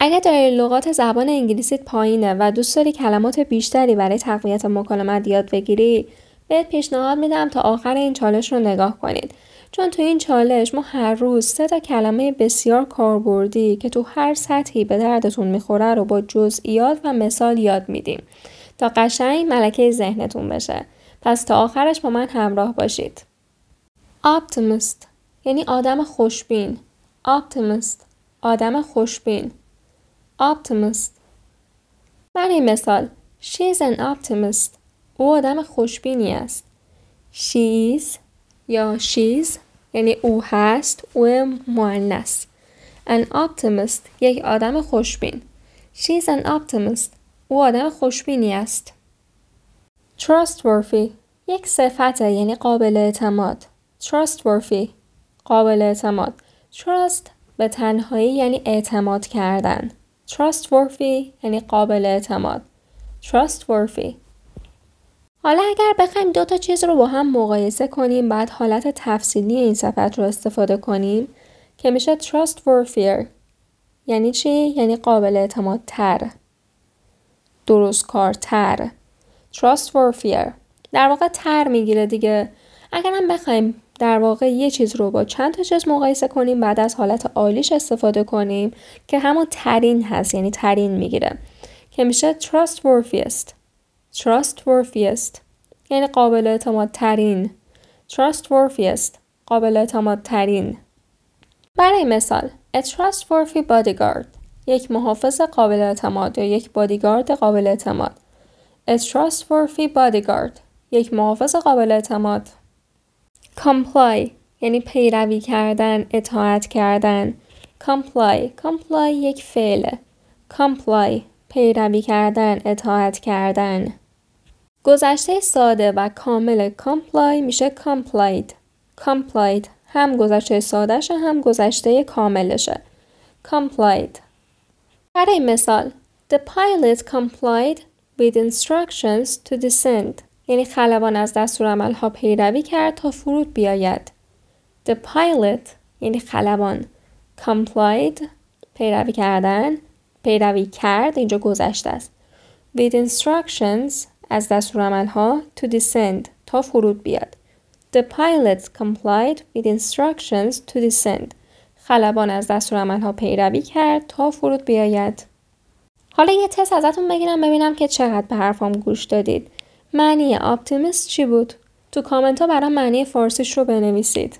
اگه داری لغات زبان انگلیسیت پایینه و دوست داری کلمات بیشتری برای تقویت مکالمت یاد بگیری، بهت پیشنهاد میدم تا آخر این چالش رو نگاه کنید. چون تو این چالش ما هر روز 3 کلمه بسیار کاربردی که تو هر سطحی به دردتون میخوره رو با جزئیات و مثال یاد میدیم تا قشنگ ملکه ذهنتون بشه. پس تا آخرش با من همراه باشید. optimist یعنی آدم خوشبین. optimist آدم خوشبین. optimist. برای مثال She's an optimist. او آدم خوشبینی است. She's یا she's یعنی او هست. او مؤنث. An optimist یک آدم خوشبین. She's an optimist. او آدم خوشبینی است. Trustworthy یک صفته یعنی قابل اعتماد. Trustworthy قابل اعتماد. Trust به تنهایی یعنی اعتماد کردن. Trustworthy یعنی قابل اعتماد. Trustworthy. حالا اگر بخوایم 2 چیز رو با هم مقایسه کنیم بعد حالت تفصیلی این صفت رو استفاده کنیم که میشه trustworthier. یعنی چی؟ یعنی قابل اعتماد تر. درست کارتر. trustworthier. در واقع تر میگیره دیگه. اگر هم بخوایم در واقع یه چیز رو با چند تا چیز مقایسه کنیم بعد از حالت عالیش استفاده کنیم که همون ترین هست یعنی ترین میگیره که میشه trustworthiest. trustworthiest یعنی قابل اعتماد ترین. trustworthiest قابل اعتماد ترین. برای مثال a trustworthy bodyguard یک محافظ قابل اعتماد یا یک بادیگارد قابل اعتماد. a trustworthy bodyguard یک محافظ قابل اعتماد. comply یعنی پیروی کردن، اطاعت کردن. comply یک فعله. comply پیروی کردن، اطاعت کردن. گذشته ساده و کامل comply میشه complied. هم گذشته سادهشه هم گذشته کاملشه. complied. برای مثال The pilot complied with instructions to descend. یعنی خلبان از دستورالعمل‌ها پیروی کرد تا فرود بیاید. The pilot یعنی خلبان. complied پیروی کردن. پیروی کرد اینجا گذشته است. With instructions از دستورالعمل‌ها to descend تا فرود بیاد. The pilot complied with instructions to descend. خلبان از دستورالعمل‌ها پیروی کرد تا فرود بیاید. حالا یه تست ازتون بگیرم ببینم که چقدر به حرفام گوش دادید. معنی optimist چی بود؟ تو کامنت ها برام معنی فارسیش رو بنویسید.